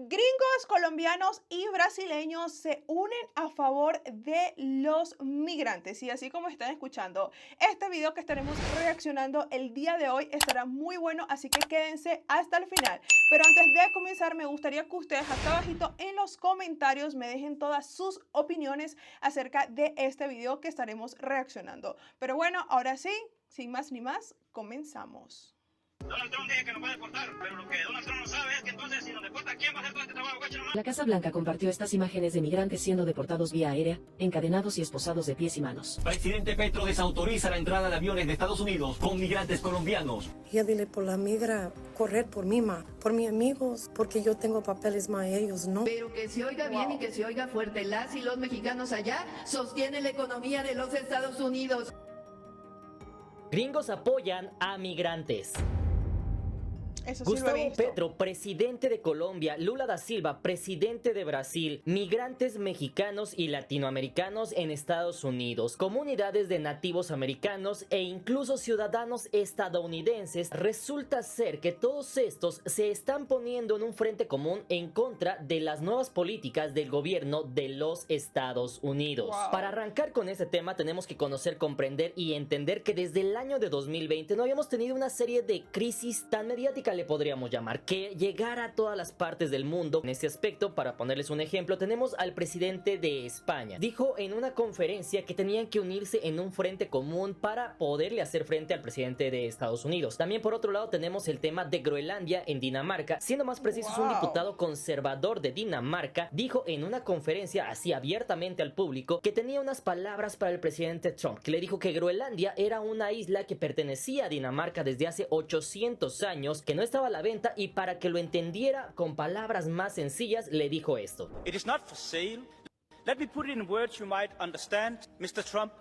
Gringos, colombianos y brasileños se unen a favor de los migrantes. Y así como están escuchando, este video que estaremos reaccionando el día de hoy estará muy bueno, así que quédense hasta el final. Pero antes de comenzar, me gustaría que ustedes acá abajito en los comentarios me dejen todas sus opiniones acerca de este video que estaremos reaccionando. Pero bueno, ahora sí, sin más ni más, comenzamos. Donald Trump dice que nos va a deportar, pero lo que Donald Trump no sabe es que entonces si nos deporta, ¿quién va a hacer todo este trabajo? La Casa Blanca compartió estas imágenes de migrantes siendo deportados vía aérea, encadenados y esposados de pies y manos. Presidente Petro desautoriza la entrada de aviones de Estados Unidos con migrantes colombianos. Ya dile por la migra, correr por mí, por mis amigos, porque yo tengo papeles más, ellos no. Pero que se oiga bien y que se oiga fuerte, las y los mexicanos allá sostienen la economía de los Estados Unidos. Gringos apoyan a migrantes. Eso sí Gustavo lo he visto. Petro, presidente de Colombia, Lula da Silva, presidente de Brasil, migrantes mexicanos y latinoamericanos en Estados Unidos, comunidades de nativos americanos e incluso ciudadanos estadounidenses. Resulta ser que todos estos se están poniendo en un frente común en contra de las nuevas políticas del gobierno de los Estados Unidos. Wow. Para arrancar con este tema tenemos que conocer, comprender y entender que desde el año de 2020 no habíamos tenido una serie de crisis tan mediática, le podríamos llamar, que llegara a todas las partes del mundo. En este aspecto, para ponerles un ejemplo, tenemos al presidente de España. Dijo en una conferencia que tenían que unirse en un frente común para poderle hacer frente al presidente de Estados Unidos. También por otro lado tenemos el tema de Groenlandia en Dinamarca. Siendo más precisos, un diputado conservador de Dinamarca dijo en una conferencia así abiertamente al público que tenía unas palabras para el presidente Trump, que le dijo que Groenlandia era una isla que pertenecía a Dinamarca desde hace 800 años, que no estaba a la venta, y para que lo entendiera con palabras más sencillas le dijo esto. It is not for sale. Let me put it in words you might understand, Mr. Trump.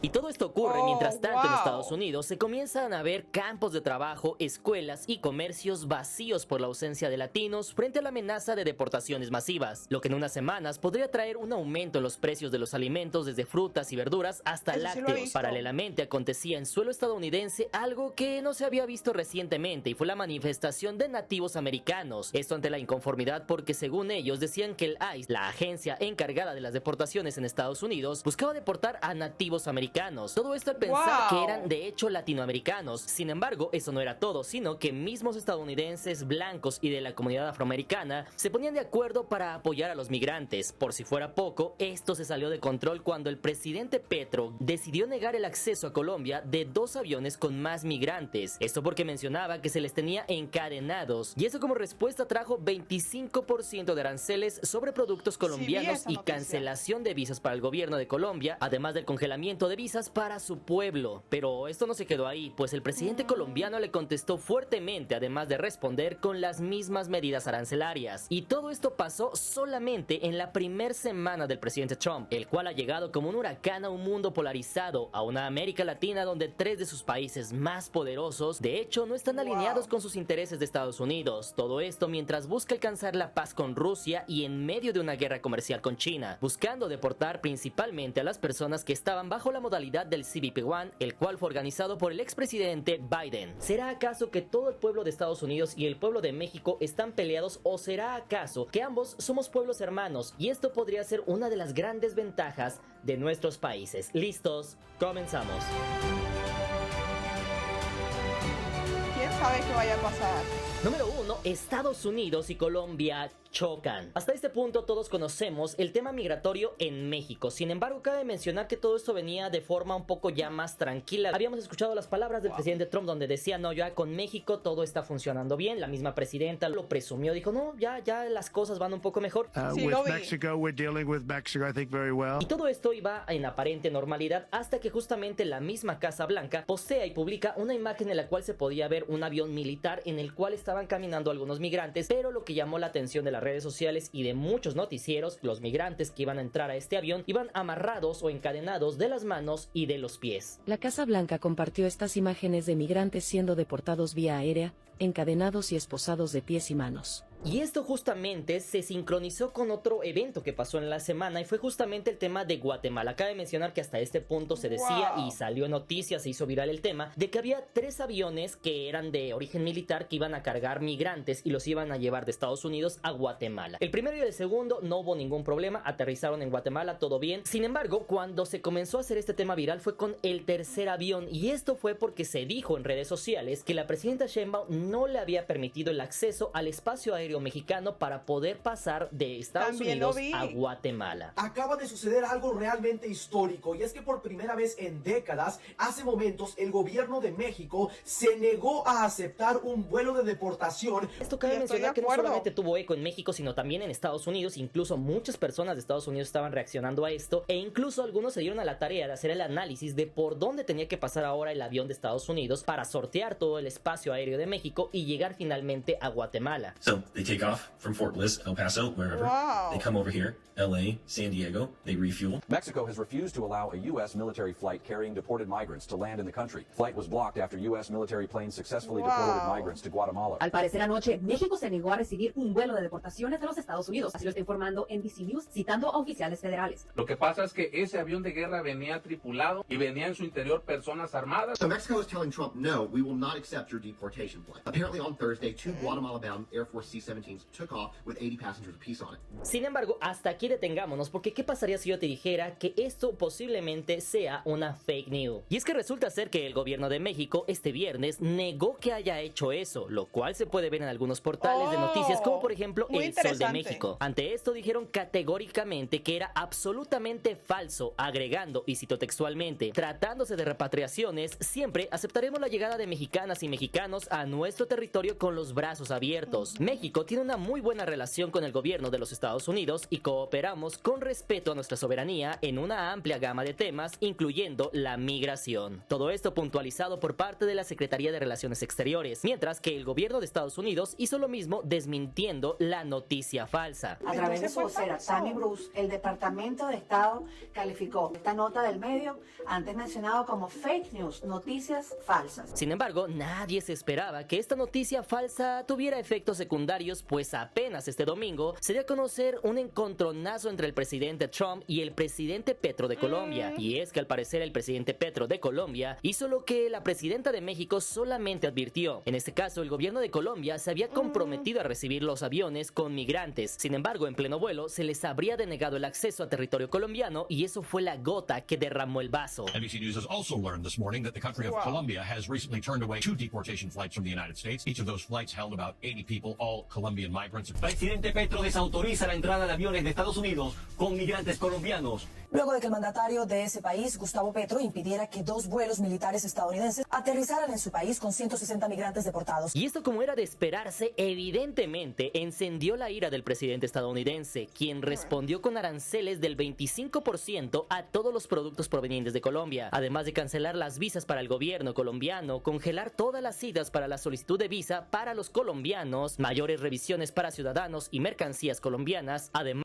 Y todo esto ocurre mientras tanto en wow. Estados Unidos se comienzan a ver campos de trabajo, escuelas y comercios vacíos por la ausencia de latinos frente a la amenaza de deportaciones masivas, lo que en unas semanas podría traer un aumento en los precios de los alimentos, desde frutas y verduras hasta Eso sí lo he lácteos. visto. Paralelamente acontecía en suelo estadounidense algo que no se había visto recientemente, y fue la manifestación de nativos americanos. Esto ante la inconformidad porque, según ellos, decían que el ICE, la agencia encargada de las deportaciones en Estados Unidos, buscaba deportar a nativos americanos. Todo esto al pensar que eran de hecho latinoamericanos. Sin embargo, eso no era todo, sino que mismos estadounidenses blancos y de la comunidad afroamericana se ponían de acuerdo para apoyar a los migrantes. Por si fuera poco, esto se salió de control cuando el presidente Petro decidió negar el acceso a Colombia de 2 aviones con más migrantes. Esto porque mencionaba que se les tenía encadenados, y eso como respuesta trajo 25% de aranceles sobre productos colombianos y cancelación de visas para el gobierno de Colombia, además del congelamiento de visas para su pueblo. Pero esto no se quedó ahí, pues el presidente colombiano le contestó fuertemente, además de responder con las mismas medidas arancelarias. Y todo esto pasó solamente en la primera semana del presidente Trump, el cual ha llegado como un huracán a un mundo polarizado, a una América Latina donde 3 de sus países más poderosos de hecho no están alineados con sus intereses de Estados Unidos. Todo esto mientras busca alcanzar la paz con Rusia y en medio de una guerra comercial con China, buscando deportar principalmente a las personas que estaban bajo la modalidad del CBP-1, el cual fue organizado por el expresidente Biden. ¿Será acaso que todo el pueblo de Estados Unidos y el pueblo de México están peleados, o será acaso que ambos somos pueblos hermanos? Y esto podría ser una de las grandes ventajas de nuestros países. ¿Listos? Comenzamos. ¿Quién sabe qué vaya a pasar? Número 1. Estados Unidos y Colombia chocan. Hasta este punto todos conocemos el tema migratorio en México. Sin embargo, cabe mencionar que todo esto venía de forma un poco ya más tranquila. Habíamos escuchado las palabras del presidente Trump donde decía, no, ya con México todo está funcionando bien. La misma presidenta lo presumió, dijo, no, ya las cosas van un poco mejor. Sí, lo vi. Mexico, we're dealing with Mexico, I think, very well. Y todo esto iba en aparente normalidad hasta que justamente la misma Casa Blanca postea y publica una imagen en la cual se podía ver un avión militar en el cual estaban caminando algunos migrantes, pero lo que llamó la atención de las redes sociales y de muchos noticieros, los migrantes que iban a entrar a este avión iban amarrados o encadenados de las manos y de los pies. La Casa Blanca compartió estas imágenes de migrantes siendo deportados vía aérea, encadenados y esposados de pies y manos. Y esto justamente se sincronizó con otro evento que pasó en la semana y fue justamente el tema de Guatemala. Cabe mencionar que hasta este punto se decía y salió en noticias, se hizo viral el tema de que había 3 aviones que eran de origen militar que iban a cargar migrantes y los iban a llevar de Estados Unidos a Guatemala. El primero y el segundo no hubo ningún problema, aterrizaron en Guatemala, todo bien. Sin embargo, cuando se comenzó a hacer este tema viral fue con el tercer avión, y esto fue porque se dijo en redes sociales que la presidenta Sheinbaum no le había permitido el acceso al espacio aéreo mexicano para poder pasar de Estados Unidos a Guatemala. Acaba de suceder algo realmente histórico, y es que por primera vez en décadas, hace momentos el gobierno de México se negó a aceptar un vuelo de deportación. Esto cabe mencionar que no solamente tuvo eco en México, sino también en Estados Unidos. Incluso muchas personas de Estados Unidos estaban reaccionando a esto, e incluso algunos se dieron a la tarea de hacer el análisis de por dónde tenía que pasar ahora el avión de Estados Unidos para sortear todo el espacio aéreo de México y llegar finalmente a Guatemala. So they take off from Fort Bliss, El Paso, wherever. They come over here, LA, San Diego, they refuel. Mexico has refused to allow a U.S. military flight carrying deported migrants to land in the country. Flight was blocked after U.S. military planes successfully deported migrants to Guatemala. Al parecer anoche, México se negó a recibir un vuelo de deportaciones de los Estados Unidos. Así lo está informando NBC News, citando a oficiales federales. Lo que pasa es que ese avión de guerra venía tripulado y venía en su interior personas armadas. So Mexico is telling Trump, no, we will not accept your deportation flight. Apparently on Thursday, 2 Guatemala-bound Air Force C-17s took off with 80 passengers apiece on it. Sin embargo, hasta aquí detengámonos, porque ¿qué pasaría si yo te dijera que esto posiblemente sea una fake news? Y es que resulta ser que el gobierno de México este viernes negó que haya hecho eso, lo cual se puede ver en algunos portales de noticias, como por ejemplo El Sol de México. Ante esto dijeron categóricamente que era absolutamente falso, agregando, y cito textualmente, tratándose de repatriaciones, siempre aceptaremos la llegada de mexicanas y mexicanos a nuestro territorio con los brazos abiertos. México tiene una muy buena relación con el gobierno de los Estados Unidos y cooperamos con respeto a nuestra soberanía en una amplia gama de temas, incluyendo la migración. Todo esto puntualizado por parte de la Secretaría de Relaciones Exteriores, mientras que el gobierno de Estados Unidos hizo lo mismo, desmintiendo la noticia falsa. A través de su vocera, Tammy Bruce, el Departamento de Estado calificó esta nota del medio antes mencionado como fake news, noticias falsas. Sin embargo, nadie se esperaba que esta noticia falsa tuviera efectos secundarios, pues apenas este domingo se dio a conocer un encontronazo entre el presidente Trump y el presidente Petro de Colombia. Y es que al parecer el presidente Petro de Colombia hizo lo que la presidenta de México solamente advirtió. En este caso, el gobierno de Colombia se había comprometido a recibir los aviones con migrantes. Sin embargo, en pleno vuelo se les habría denegado el acceso a territorio colombiano, y eso fue la gota que derramó el vaso. NBC News has also learned this morning that the country of Colombia has recently turned away 2 deportation flights from the United States. Each of those flights held about 80 people, all Colombian migrants. Presidente Petro desautoriza la entrada de aviones de Estados Unidos con migrantes colombianos. Luego de que el mandatario de ese país, Gustavo Petro, impidiera que 2 vuelos militares estadounidenses aterrizaran en su país con 160 migrantes deportados. Y esto, como era de esperarse, evidentemente encendió la ira del presidente estadounidense, quien respondió con aranceles del 25% a todos los productos provenientes de Colombia, además de cancelar las visas para el gobierno colombiano, congelar todas las citas para la solicitud de visa para los colombianos, mayores revisiones para ciudadanos y mercancías colombianas, además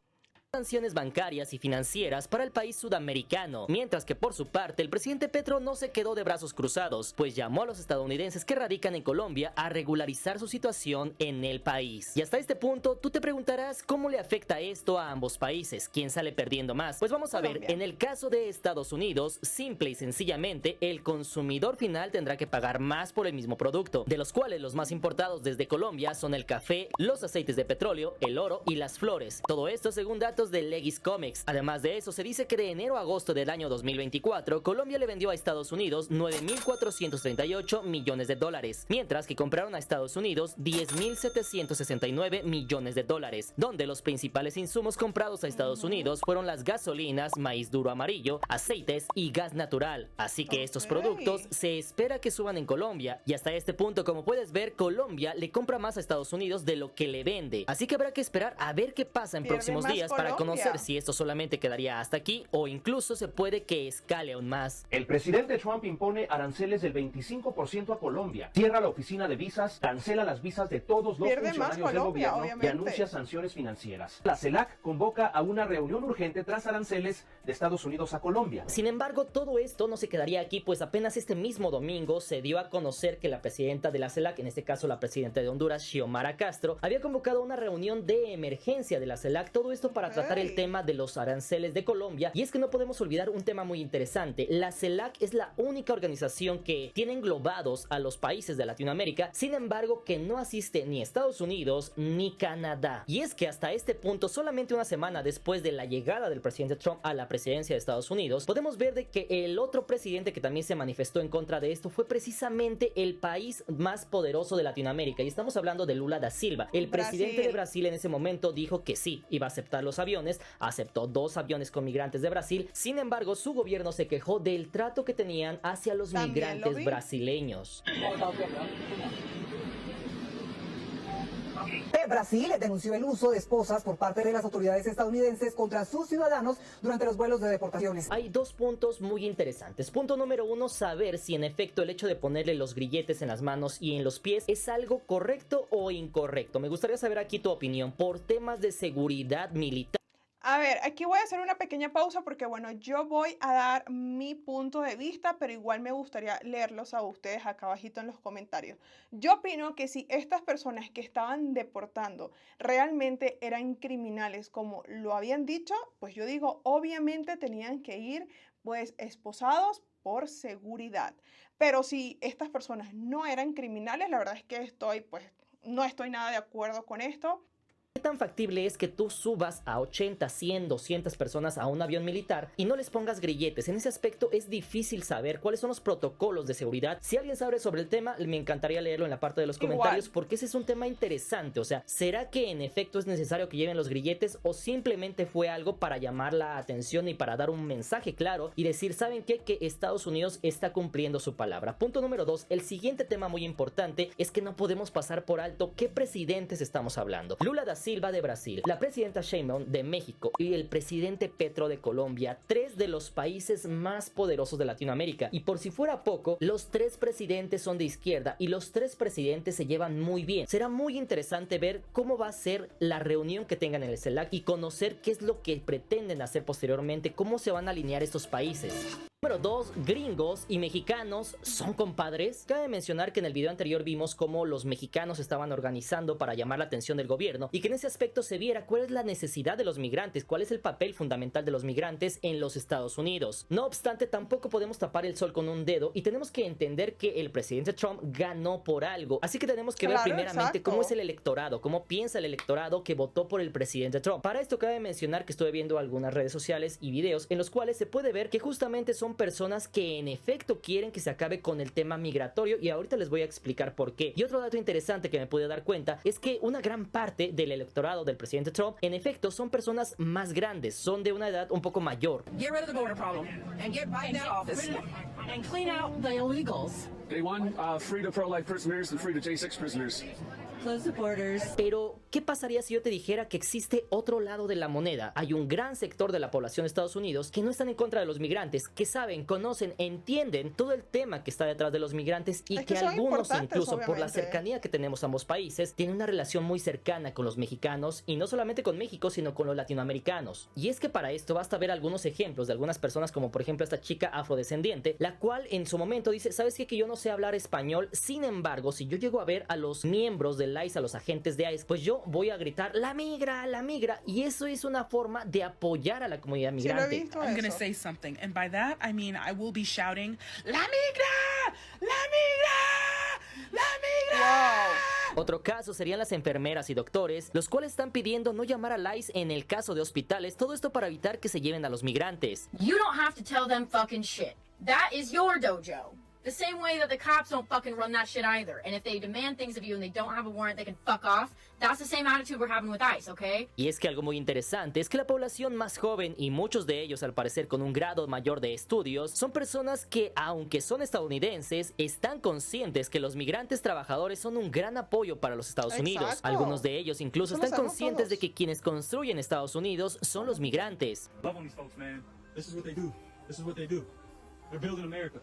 sanciones bancarias y financieras para el país sudamericano, mientras que por su parte el presidente Petro no se quedó de brazos cruzados, pues llamó a los estadounidenses que radican en Colombia a regularizar su situación en el país. Y hasta este punto tú te preguntarás cómo le afecta esto a ambos países, quién sale perdiendo más. Pues vamos a ver, en el caso de Estados Unidos, simple y sencillamente el consumidor final tendrá que pagar más por el mismo producto, de los cuales los más importados desde Colombia son el café, los aceites de petróleo, el oro y las flores. Todo esto según datos de Legis Comics. Además de eso, se dice que de enero a agosto del año 2024, Colombia le vendió a Estados Unidos 9.438 millones de dólares, mientras que compraron a Estados Unidos 10.769 millones de dólares, donde los principales insumos comprados a Estados Unidos fueron las gasolinas, maíz duro amarillo, aceites y gas natural. Así que estos productos se espera que suban en Colombia, y hasta este punto, como puedes ver, Colombia le compra más a Estados Unidos de lo que le vende. Así que habrá que esperar a ver qué pasa en próximos días para para conocer si esto solamente quedaría hasta aquí o incluso se puede que escale aún más. El presidente Trump impone aranceles del 25% a Colombia, cierra la oficina de visas, cancela las visas de todos los funcionarios del gobierno y anuncia sanciones financieras. La CELAC convoca a una reunión urgente tras aranceles de Estados Unidos a Colombia. Sin embargo, todo esto no se quedaría aquí, pues apenas este mismo domingo se dio a conocer que la presidenta de la CELAC, en este caso la presidenta de Honduras, Xiomara Castro, había convocado una reunión de emergencia de la CELAC, todo esto para tratar el tema de los aranceles de Colombia. Y es que no podemos olvidar un tema muy interesante. La CELAC es la única organización que tiene englobados a los países de Latinoamérica, sin embargo que no asiste ni Estados Unidos ni Canadá. Y es que hasta este punto, solamente una semana después de la llegada del presidente Trump a la presidencia de Estados Unidos, podemos ver de que el otro presidente que también se manifestó en contra de esto fue precisamente el país más poderoso de Latinoamérica, y estamos hablando de Lula da Silva. El presidente de Brasil en ese momento dijo que sí, iba a aceptar los aviones, aceptó 2 aviones con migrantes de Brasil. Sin embargo, su gobierno se quejó del trato que tenían hacia los migrantes brasileños. Brasil denunció el uso de esposas por parte de las autoridades estadounidenses contra sus ciudadanos durante los vuelos de deportaciones. Hay 2 puntos muy interesantes. Punto número 1, saber si en efecto el hecho de ponerle los grilletes en las manos y en los pies es algo correcto o incorrecto. Me gustaría saber aquí tu opinión por temas de seguridad militar. A ver, aquí voy a hacer una pequeña pausa porque, bueno, yo voy a dar mi punto de vista, pero igual me gustaría leerlos a ustedes acá abajito en los comentarios. Yo opino que si estas personas que estaban deportando realmente eran criminales como lo habían dicho, pues yo digo, obviamente tenían que ir, pues, esposados por seguridad. Pero si estas personas no eran criminales, la verdad es que no estoy nada de acuerdo con esto. ¿Qué tan factible es que tú subas a 80, 100, 200 personas a un avión militar y no les pongas grilletes? En ese aspecto es difícil saber cuáles son los protocolos de seguridad. Si alguien sabe sobre el tema, me encantaría leerlo en la parte de los comentarios, porque ese es un tema interesante. O sea, ¿será que en efecto es necesario que lleven los grilletes o simplemente fue algo para llamar la atención y para dar un mensaje claro y decir, ¿saben qué? Que Estados Unidos está cumpliendo su palabra. Punto número 2, el siguiente tema muy importante es que no podemos pasar por alto qué presidentes estamos hablando. Lula da Silva de Brasil, la presidenta Sheinbaum de México y el presidente Petro de Colombia, 3 de los países más poderosos de Latinoamérica. Y por si fuera poco, los 3 presidentes son de izquierda y los 3 presidentes se llevan muy bien. Será muy interesante ver cómo va a ser la reunión que tengan en el CELAC y conocer qué es lo que pretenden hacer posteriormente, cómo se van a alinear estos países. Número 2, gringos y mexicanos son compadres. Cabe mencionar que en el video anterior vimos cómo los mexicanos estaban organizando para llamar la atención del gobierno y que en ese aspecto se viera cuál es la necesidad de los migrantes, cuál es el papel fundamental de los migrantes en los Estados Unidos. No obstante, tampoco podemos tapar el sol con un dedo y tenemos que entender que el presidente Trump ganó por algo. Así que tenemos que ver primeramente cómo es el electorado, cómo piensa el electorado que votó por el presidente Trump. Para esto cabe mencionar que estuve viendo algunas redes sociales y videos en los cuales se puede ver que justamente son personas que en efecto quieren que se acabe con el tema migratorio, y ahorita les voy a explicar por qué. Y otro dato interesante que me pude dar cuenta es que una gran parte del electorado del presidente Trump en efecto son personas más grandes, son de una edad un poco mayor. Get rid of the border problem and get Biden out of office and clean out the illegals. Day one, free to pro-life prisoners and free to J6 prisoners. Close the borders. Pero, ¿qué pasaría si yo te dijera que existe otro lado de la moneda? Hay un gran sector de la población de Estados Unidos que no están en contra de los migrantes, que saben, conocen, entienden todo el tema que está detrás de los migrantes y que algunos, incluso por la cercanía que tenemos a ambos países, tienen una relación muy cercana con los mexicanos, y no solamente con México, sino con los latinoamericanos. Y es que para esto basta ver algunos ejemplos de algunas personas, como por ejemplo esta chica afrodescendiente, la cual en su momento dice, ¿sabes qué? Que yo no sé hablar español, sin embargo, si yo llego a ver a los miembros del ICE, a los agentes de ICE, pues yo voy a gritar la migra, y eso es una forma de apoyar a la comunidad migrante. I'm gonna say something, and by that I mean I will be shouting la migra, la migra, la migra. Wow. Otro caso serían las enfermeras y doctores, los cuales están pidiendo no llamar al ICE en el caso de hospitales, todo esto para evitar que se lleven a los migrantes. You don't have to tell them fucking shit. That is your dojo. The same way that the cops don't fucking run that shit either. And if they demand things of you and they don't have a warrant, they can fuck off. That's the same attitude we're having with ICE, okay? Y es que algo muy interesante es que la población más joven, y muchos de ellos al parecer con un grado mayor de estudios, son personas que, aunque son estadounidenses, están conscientes que los migrantes trabajadores son un gran apoyo para los Estados Unidos. Algunos de ellos incluso están conscientes de que quienes construyen Estados Unidos son los migrantes. Love on these folks, man. This is what they do. This is what they do. They're building America.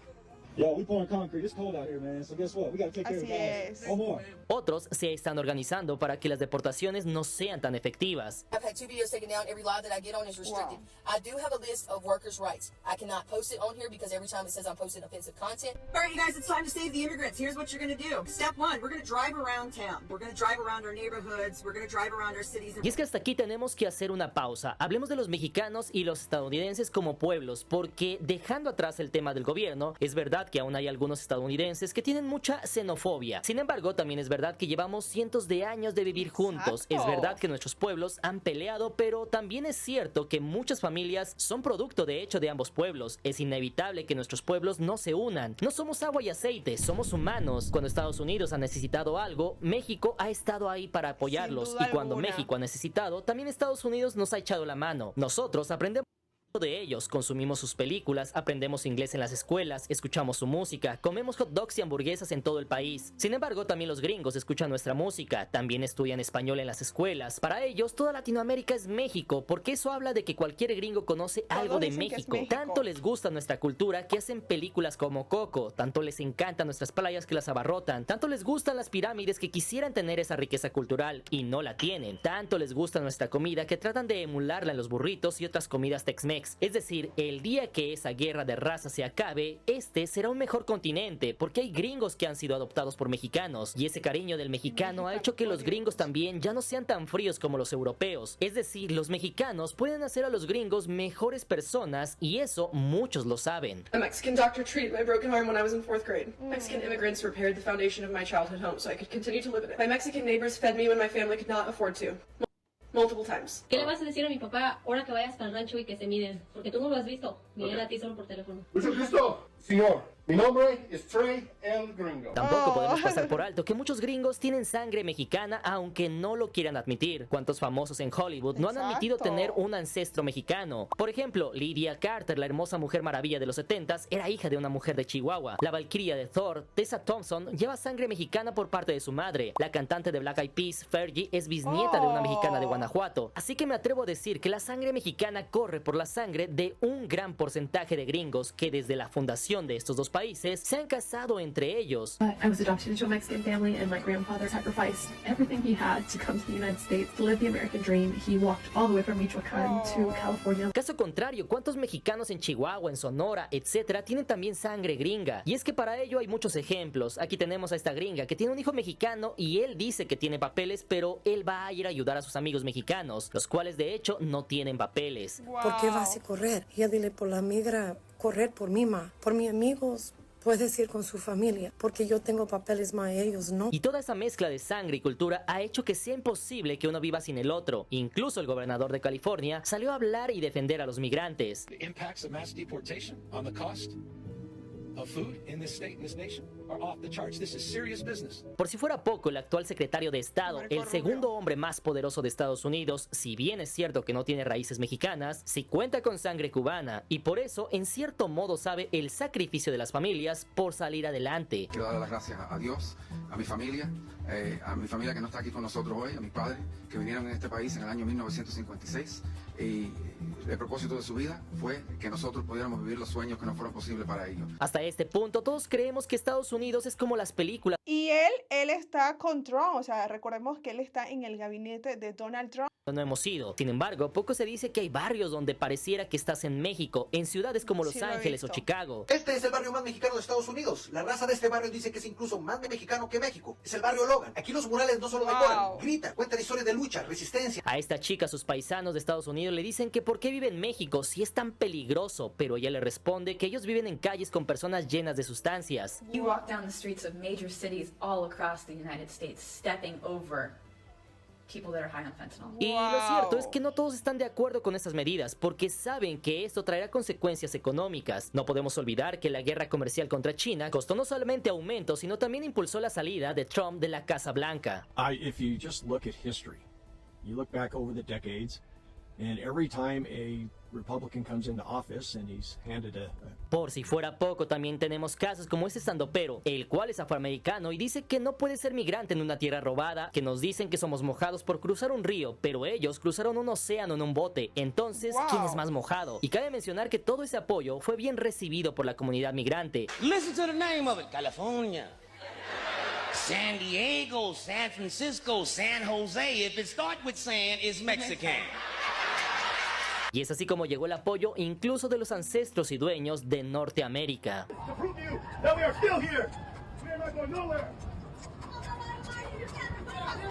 Yo, we pouring concrete. It's cold out here, man. So guess what? We gotta take care of guys. One more. Otros se están organizando para que las deportaciones no sean tan efectivas. I've had 2 videos taken down. Every live that I get on is restricted. I do have a list of workers' rights. I cannot post it on here because every time it says I'm posting offensive content. All right, you guys, it's time to save the immigrants. Here's what you're going to do. Step 1, we're going to drive around town. We're going to drive around our neighborhoods. We're going to drive around our cities. Y es que hasta aquí tenemos que hacer una pausa. Hablemos de los mexicanos y los estadounidenses como pueblos, porque dejando atrás el tema del gobierno, es verdad que aún hay algunos estadounidenses que tienen mucha xenofobia. Sin embargo, también es verdad que llevamos cientos de años de vivir juntos. Es verdad que nuestros pueblos han peleado, pero también es cierto que muchas familias son producto de hecho de ambos pueblos. Es inevitable que nuestros pueblos no se unan. No somos agua y aceite, somos humanos. Cuando Estados Unidos ha necesitado algo, México ha estado ahí para apoyarlos. Y cuando México ha necesitado, también Estados Unidos nos ha echado la mano. Nosotros aprendemos de ellos, consumimos sus películas, aprendemos inglés en las escuelas, escuchamos su música, comemos hot dogs y hamburguesas en todo el país. Sin embargo, también los gringos escuchan nuestra música, también estudian español en las escuelas. Para ellos, toda Latinoamérica es México, porque eso habla de que cualquier gringo conoce algo de México. Tanto les gusta nuestra cultura que hacen películas como Coco, tanto les encantan nuestras playas que las abarrotan, tanto les gustan las pirámides que quisieran tener esa riqueza cultural y no la tienen, tanto les gusta nuestra comida que tratan de emularla en los burritos y otras comidas Tex-Mex. Es decir, el día que esa guerra de raza se acabe, este será un mejor continente, porque hay gringos que han sido adoptados por mexicanos, y ese cariño del mexicano ha hecho que los gringos también ya no sean tan fríos como los europeos. Es decir, los mexicanos pueden hacer a los gringos mejores personas, y eso muchos lo saben. A Mexican doctor treated my broken arm when I was in 4th grade. Mexican immigrants repaired the foundation of my childhood home so I could continue to live in it. My Mexican neighbors fed me when my family could not afford to. Multiple times. ¿Qué le vas a decir a mi papá ahora que vayas para el rancho y que se miden? Porque tú no lo has visto, ni él a ti solo por teléfono. Mucho gusto, señor. Mi nombre es Trey el Gringo. Tampoco podemos pasar por alto que muchos gringos tienen sangre mexicana, aunque no lo quieran admitir. ¿Cuántos famosos en Hollywood no han admitido tener un ancestro mexicano? Por ejemplo, Lydia Carter, la hermosa mujer maravilla de los 70s, era hija de una mujer de Chihuahua. La valquiria de Thor, Tessa Thompson, lleva sangre mexicana por parte de su madre. La cantante de Black Eyed Peas, Fergie, es bisnieta de una mexicana de Guanajuato. Así que me atrevo a decir que la sangre mexicana corre por la sangre de un gran porcentaje de gringos que desde la fundación de estos dos países se han casado entre ellos. I was adopted into a Mexican family and my grandfather sacrificed everything he had to come to the United States to live the American dream. He walked all the way from Michoacán to California. Caso contrario, ¿cuántos mexicanos en Chihuahua, en Sonora, etcétera, tienen también sangre gringa? Y es que para ello hay muchos ejemplos. Aquí tenemos a esta gringa que tiene un hijo mexicano y él dice que tiene papeles, pero él va a ir a ayudar a sus amigos mexicanos, los cuales de hecho no tienen papeles. ¿Por qué vas a correr? Ya dile por la migra, correr por mí, ma, por mis amigos. Puedes ir con su familia, porque yo tengo papeles más, ellos no. Y toda esa mezcla de sangre y cultura ha hecho que sea imposible que uno viva sin el otro. Incluso el gobernador de California salió a hablar y defender a los migrantes. The impacts of mass deportation on the cost of food in this state and this nation are off the charts. This is serious business. Por si fuera poco, el actual secretario de Estado, el segundo hombre más poderoso de Estados Unidos, si bien es cierto que no tiene raíces mexicanas, sí cuenta con sangre cubana y por eso en cierto modo sabe el sacrificio de las familias por salir adelante. Quiero dar las gracias a Dios, a mi familia que no está aquí con nosotros hoy, a mis padres que vinieron en este país en el año 1956 y el propósito de su vida fue que nosotros pudiéramos vivir los sueños que no fueron posibles para ellos. Hasta este punto todos creemos que Estados Unidos es como las películas. Y él está con Trump, o sea, recordemos que él está en el gabinete de Donald Trump. No hemos ido. Sin embargo, poco se dice que hay barrios donde pareciera que estás en México, en ciudades como Los Ángeles o Chicago. Este es el barrio más mexicano de Estados Unidos. La raza de este barrio dice que es incluso más mexicano que México. Es el barrio Logan. Aquí los murales no solo decoran, gritan, cuentan historias de lucha, resistencia. A esta chica, sus paisanos de Estados Unidos le dicen que por qué vive en México si es tan peligroso, pero ella le responde que ellos viven en calles con personas llenas de sustancias. You walk down the streets of major cities all across the United States, stepping over people that are high on fentanyl. Y lo cierto es que no todos están de acuerdo con estas medidas porque saben que esto traerá consecuencias económicas. No podemos olvidar que la guerra comercial contra China costó no solamente aumento, sino también impulsó la salida de Trump de la Casa Blanca. If you just look at history, you look back over the decades, and every time a Republican comes into office and he's handed a... Por si fuera poco, también tenemos casos como este estandopero, el cual es afroamericano y dice que no puede ser migrante en una tierra robada, que nos dicen que somos mojados por cruzar un río, pero ellos cruzaron un océano en un bote. Entonces, ¿quién es más mojado? Y cabe mencionar que todo ese apoyo fue bien recibido por la comunidad migrante. Listen to the name of it, California. San Diego, San Francisco, San Jose. If it starts with San, it's Mexican. Y es así como llegó el apoyo incluso de los ancestros y dueños de Norteamérica.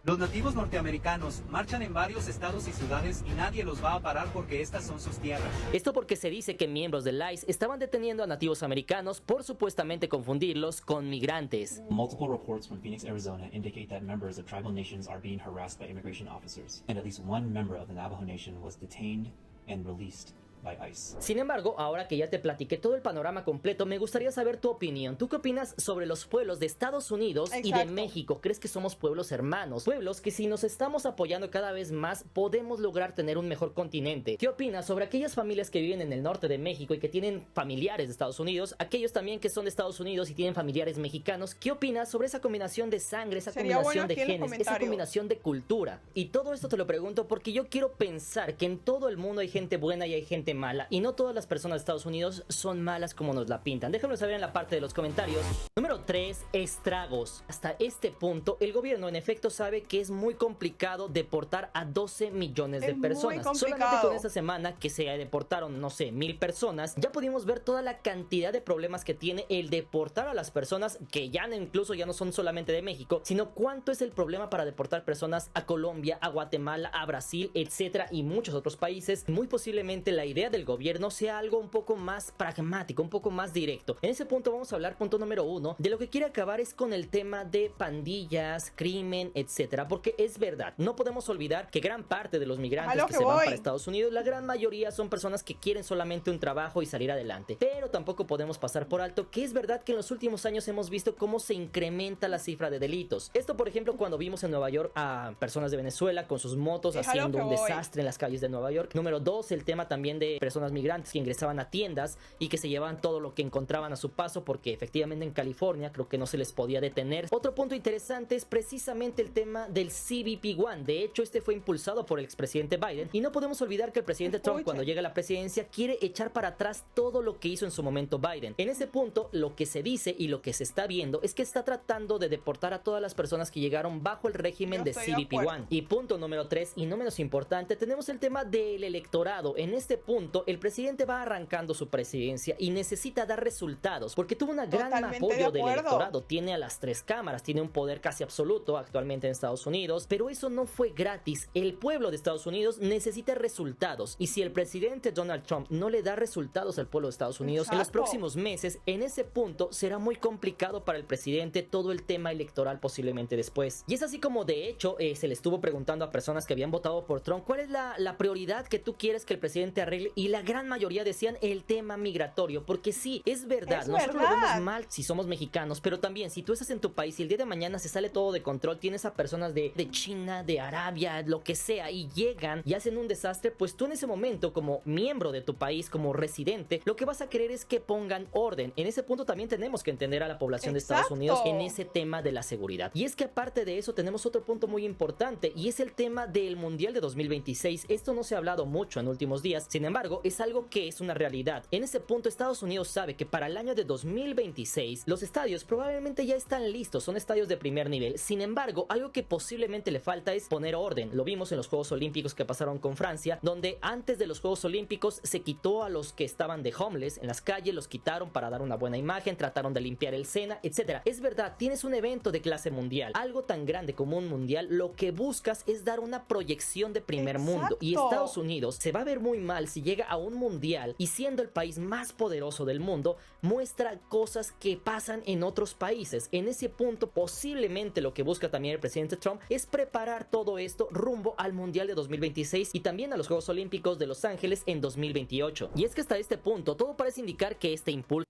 Los nativos norteamericanos marchan en varios estados y ciudades y nadie los va a parar porque estas son sus tierras. Esto porque se dice que miembros del ICE estaban deteniendo a nativos americanos por supuestamente confundirlos con migrantes. Multiple reports from Phoenix, Arizona indicate that members of tribal nations are being harassed by immigration officers, and at least one member of the Navajo Nation was detained and released by ICE. Sin embargo, ahora que ya te platiqué todo el panorama completo, me gustaría saber tu opinión. ¿Tú qué opinas sobre los pueblos de Estados Unidos y de México? ¿Crees que somos pueblos hermanos? Pueblos que si nos estamos apoyando cada vez más, podemos lograr tener un mejor continente. ¿Qué opinas sobre aquellas familias que viven en el norte de México y que tienen familiares de Estados Unidos? Aquellos también que son de Estados Unidos y tienen familiares mexicanos. ¿Qué opinas sobre esa combinación de sangre, esa combinación de genes, esa combinación de cultura? Y todo esto te lo pregunto porque yo quiero pensar que en todo el mundo hay gente buena y hay gente mala, y no todas las personas de Estados Unidos son malas como nos la pintan. Déjame saber en la parte de los comentarios. Número 3, estragos. Hasta este punto, el gobierno en efecto sabe que es muy complicado deportar a 12 millones de personas. Solamente con esta semana que se deportaron, no sé, 1000 personas, ya pudimos ver toda la cantidad de problemas que tiene el deportar a las personas que ya incluso ya no son solamente de México, sino cuánto es el problema para deportar personas a Colombia, a Guatemala, a Brasil, etcétera, y muchos otros países. Muy posiblemente la idea del gobierno sea algo un poco más pragmático, un poco más directo. En ese punto vamos a hablar, punto número 1, de lo que quiere acabar es con el tema de pandillas, crimen, etcétera, porque es verdad, no podemos olvidar que gran parte de los migrantes que se van para Estados Unidos, la gran mayoría son personas que quieren solamente un trabajo y salir adelante, pero tampoco podemos pasar por alto que es verdad que en los últimos años hemos visto cómo se incrementa la cifra de delitos. Esto, por ejemplo, cuando vimos en Nueva York a personas de Venezuela con sus motos haciendo un desastre en las calles de Nueva York. Número 2, el tema también de personas migrantes que ingresaban a tiendas y que se llevaban todo lo que encontraban a su paso, porque efectivamente en California creo que no se les podía detener. Otro punto interesante es precisamente el tema del CBP-1. De hecho, este fue impulsado por el expresidente Biden, y no podemos olvidar que el presidente Trump, cuando llega a la presidencia, quiere echar para atrás todo lo que hizo en su momento Biden. En ese punto, lo que se dice y lo que se está viendo es que está tratando de deportar a todas las personas que llegaron bajo el régimen de CBP-1. Y punto número 3, y no menos importante, tenemos el tema del electorado. En este punto, el presidente va arrancando su presidencia y necesita dar resultados, porque tuvo una gran apoyo del electorado. Tiene a las 3 cámaras, tiene un poder casi absoluto actualmente en Estados Unidos, pero eso no fue gratis. El pueblo de Estados Unidos necesita resultados, y si el presidente Donald Trump no le da resultados al pueblo de Estados Unidos en los próximos meses, en ese punto será muy complicado para el presidente todo el tema electoral posiblemente después. Y es así como de hecho se le estuvo preguntando a personas que habían votado por Trump, ¿cuál es la prioridad que tú quieres que el presidente arregle? Y la gran mayoría decían el tema migratorio, porque sí, es verdad, nosotros lo vemos mal si somos mexicanos, pero también si tú estás en tu país y el día de mañana se sale todo de control, tienes a personas de China, de Arabia, lo que sea, y llegan y hacen un desastre, pues tú en ese momento, como miembro de tu país, como residente, lo que vas a querer es que pongan orden. En ese punto también tenemos que entender a la población de Estados Unidos en ese tema de la seguridad. Y es que aparte de eso tenemos otro punto muy importante, y es el tema del Mundial de 2026. Esto no se ha hablado mucho en últimos días, sin embargo es algo que es una realidad. En ese punto Estados Unidos sabe que para el año de 2026 los estadios probablemente ya están listos, son estadios de primer nivel. Sin embargo, algo que posiblemente le falta es poner orden. Lo vimos en los Juegos Olímpicos que pasaron con Francia, donde antes de los Juegos Olímpicos se quitó a los que estaban de homeless en las calles, los quitaron para dar una buena imagen, trataron de limpiar el Sena, etcétera. Es verdad, tienes un evento de clase mundial, algo tan grande como un mundial, lo que buscas es dar una proyección de primer mundo, y Estados Unidos se va a ver muy mal si llega a un mundial y siendo el país más poderoso del mundo, muestra cosas que pasan en otros países. En ese punto, posiblemente lo que busca también el presidente Trump es preparar todo esto rumbo al mundial de 2026 y también a los Juegos Olímpicos de Los Ángeles en 2028. Y es que hasta este punto todo parece indicar que este impulso...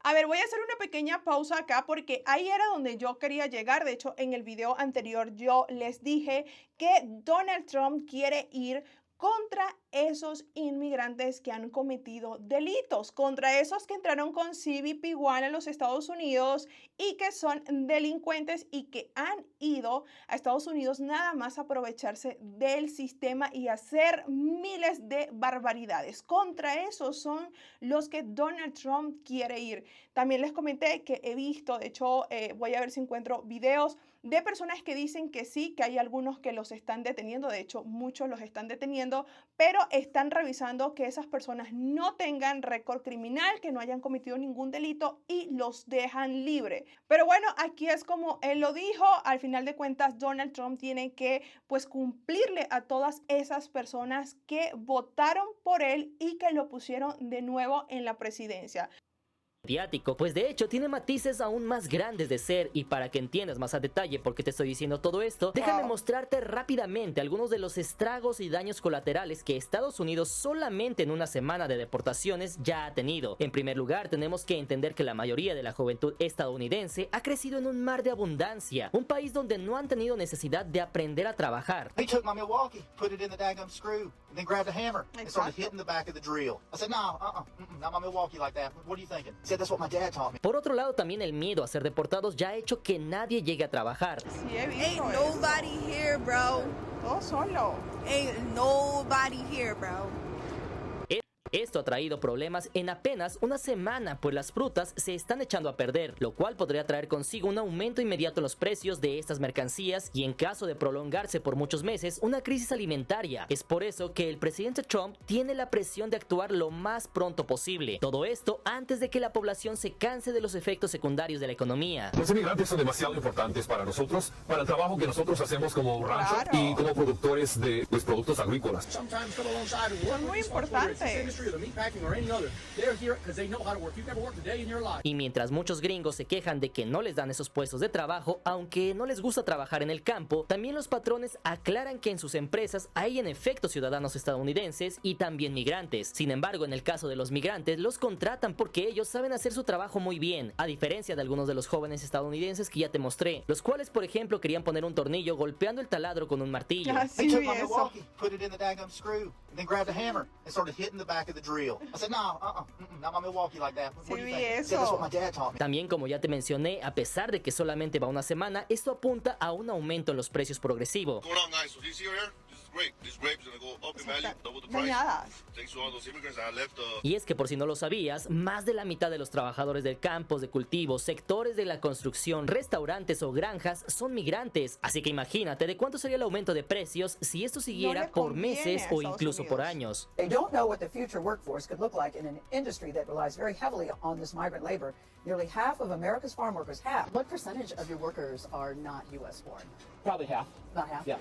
A ver, voy a hacer una pequeña pausa acá porque ahí era donde yo quería llegar. De hecho, en el video anterior yo les dije que Donald Trump quiere ir contra esos inmigrantes que han cometido delitos, contra esos que entraron con CBP-1 a los Estados Unidos y que son delincuentes y que han ido a Estados Unidos nada más a aprovecharse del sistema y hacer miles de barbaridades. Contra esos son los que Donald Trump quiere ir. También les comenté que he visto, de hecho, voy a ver si encuentro videos de personas que dicen que sí, que hay algunos que los están deteniendo, de hecho muchos los están deteniendo, pero están revisando que esas personas no tengan récord criminal, que no hayan cometido ningún delito y los dejan libre. Pero bueno, aquí es como él lo dijo, al final de cuentas Donald Trump tiene que pues cumplirle a todas esas personas que votaron por él y que lo pusieron de nuevo en la presidencia. Mediático, pues de hecho tiene matices aún más grandes de ser, y para que entiendas más a detalle por qué te estoy diciendo todo esto, déjame mostrarte rápidamente algunos de los estragos y daños colaterales que Estados Unidos solamente en una semana de deportaciones ya ha tenido. En primer lugar, tenemos que entender que la mayoría de la juventud estadounidense ha crecido en un mar de abundancia, un país donde no han tenido necesidad de aprender a trabajar. He took my Milwaukee, put it in the daggum screw, and then grabbed a hammer and started hitting the back of the drill. I said, no, not my Milwaukee like that. What are you thinking? He said, that's what my dad taught me. Por otro lado, también el miedo a ser deportados ya ha hecho que nadie llegue a trabajar. Sí, he visto Ain't nobody here, bro. Todo solo. Ain't nobody here, bro. Esto ha traído problemas en apenas una semana, pues las frutas se están echando a perder, lo cual podría traer consigo un aumento inmediato en los precios de estas mercancías y en caso de prolongarse por muchos meses, una crisis alimentaria. Es por eso que el presidente Trump tiene la presión de actuar lo más pronto posible. Todo esto antes de que la población se canse de los efectos secundarios de la economía. Los inmigrantes son demasiado importantes para nosotros, para el trabajo que nosotros hacemos como rancho y como productores de los productos agrícolas. Son muy importantes. Y mientras muchos gringos se quejan de que no les dan esos puestos de trabajo, aunque no les gusta trabajar en el campo, también los patrones aclaran que en sus empresas hay en efecto ciudadanos estadounidenses y también migrantes. Sin embargo, en el caso de los migrantes, los contratan porque ellos saben hacer su trabajo muy bien, a diferencia de algunos de los jóvenes estadounidenses que ya te mostré, los cuales, por ejemplo, querían poner un tornillo golpeando el taladro con un martillo. He took my Milwaukee, put it in the daggum screw, and then grabbed a hammer and started hitting the back of the drill. I said, no, not my Milwaukee like that. What do you think? He said, that's what my dad taught me. También, como ya te mencioné, a pesar de que solamente va una semana, esto apunta a un aumento en los precios progresivo. Y es que por si no lo sabías, más de la mitad de los trabajadores del campo, de cultivos, sectores de la construcción, restaurantes o granjas son migrantes. Así que imagínate de cuánto sería el aumento de precios si esto siguiera por meses o incluso por años. They don't know what the future workforce could look like in an industry that relies very heavily on this migrant labor. Nearly half of America's farm workers have. What percentage of your workers are not U.S. born? Probably half. Not half? Yeah.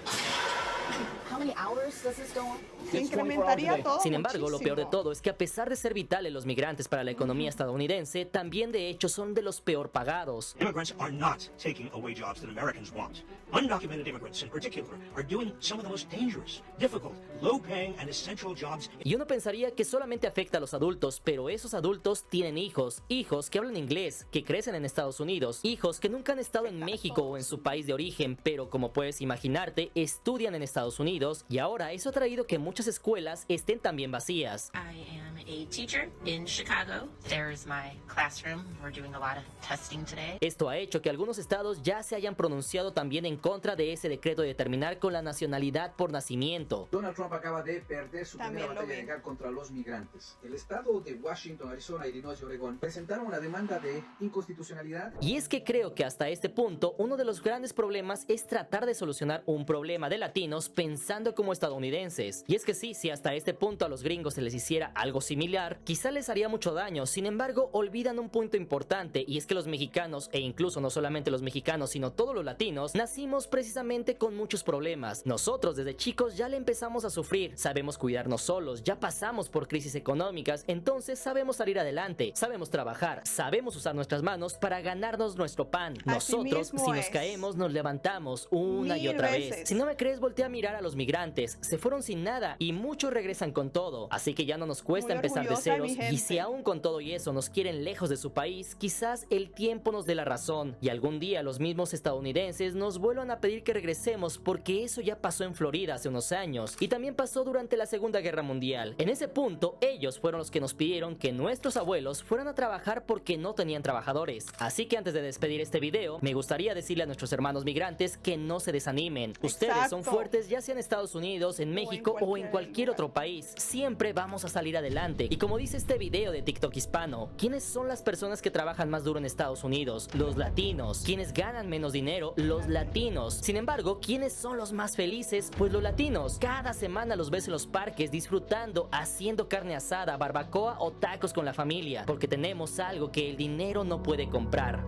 How many hours does this go on? Incrementaría todo. Sin embargo, lo peor de muchísimo. todo es que a pesar de ser vitales los migrantes para la economía estadounidense, también de hecho son de los peor pagados. Immigrants are not taking away jobs that Americans want. Undocumented immigrants in particular are doing some of the most dangerous, difficult, low-paying and essential jobs. Y uno pensaría que solamente afecta a los adultos, pero esos adultos tienen hijos, hijos que hablan inglés, que crecen en Estados Unidos, hijos que nunca han estado en México o en su país de origen, pero como puedes imaginarte, estudian en Estados Unidos y ahora eso ha traído que muchas escuelas estén también vacías. I am a teacher in Chicago. There's my classroom. We're doing a lot of testing today. Esto ha hecho que algunos estados ya se hayan pronunciado también en contra de ese decreto de terminar con la nacionalidad por nacimiento. Donald Trump acaba de perder su primera batalla legal contra los migrantes. El estado de Washington, Arizona, Illinois y Oregón presentaron una demanda de inconstitucionalidad. Y es que creo que hasta este punto uno de los grandes problemas es tratar de solucionar un problema de latinos pensando como estadounidenses. Y es que sí, si hasta este punto a los gringos se les hiciera algo similar, quizá les haría mucho daño. Sin embargo, olvidan un punto importante, y es que los mexicanos, e incluso no solamente los mexicanos, sino todos los latinos, nacimos precisamente con muchos problemas. Nosotros desde chicos ya le empezamos a sufrir, sabemos cuidarnos solos, ya pasamos por crisis económicas, entonces sabemos salir adelante, sabemos trabajar, sabemos usar nuestras manos para ganarnos nuestro pan. Nosotros, si nos caemos, nos levantamos una y otra vez. Si no me crees, voltea a mirar a los migrantes. Se fueron sin nada y muchos regresan con todo. Así que ya no nos cuesta empezar de ceros. Y si aún con todo y eso nos quieren lejos de su país, quizás el tiempo nos dé la razón. Y algún día los mismos estadounidenses nos vuelvan a pedir que regresemos, porque eso ya pasó en Florida hace unos años. Y también pasó durante la Segunda Guerra Mundial. En ese punto, ellos fueron los que nos pidieron que nuestros abuelos fueran a trabajar porque no tenían trabajadores. Así que antes de despedir este video, me gustaría decirle a nuestros hermanos migrantes que no se desanimen. Ustedes son fuertes, ya sea en Estados Unidos, en México o en cualquier otro país. Siempre vamos a salir adelante. Y como dice este video de TikTok hispano, ¿quiénes son las personas que trabajan más duro en Estados Unidos? Los latinos. ¿Quiénes ganan menos dinero? Los latinos. Sin embargo, ¿quiénes son los más felices? Pues los latinos. Cada semana los ves en los parques disfrutando, haciendo carne asada, barbacoa o tacos con la familia, porque tenemos algo que el dinero no puede comprar.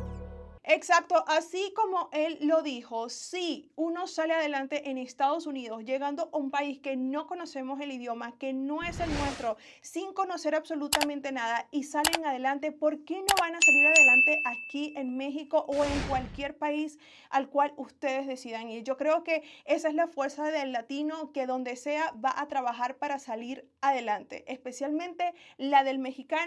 Exacto, así como él lo dijo, si uno sale adelante en Estados Unidos, llegando a un país que no conocemos el idioma, que no es el nuestro, sin conocer absolutamente nada y salen adelante, ¿por qué no van a salir adelante aquí en México o en cualquier país al cual ustedes decidan ir? Yo creo que esa es la fuerza del latino, que donde sea va a trabajar para salir adelante, especialmente la del mexicano.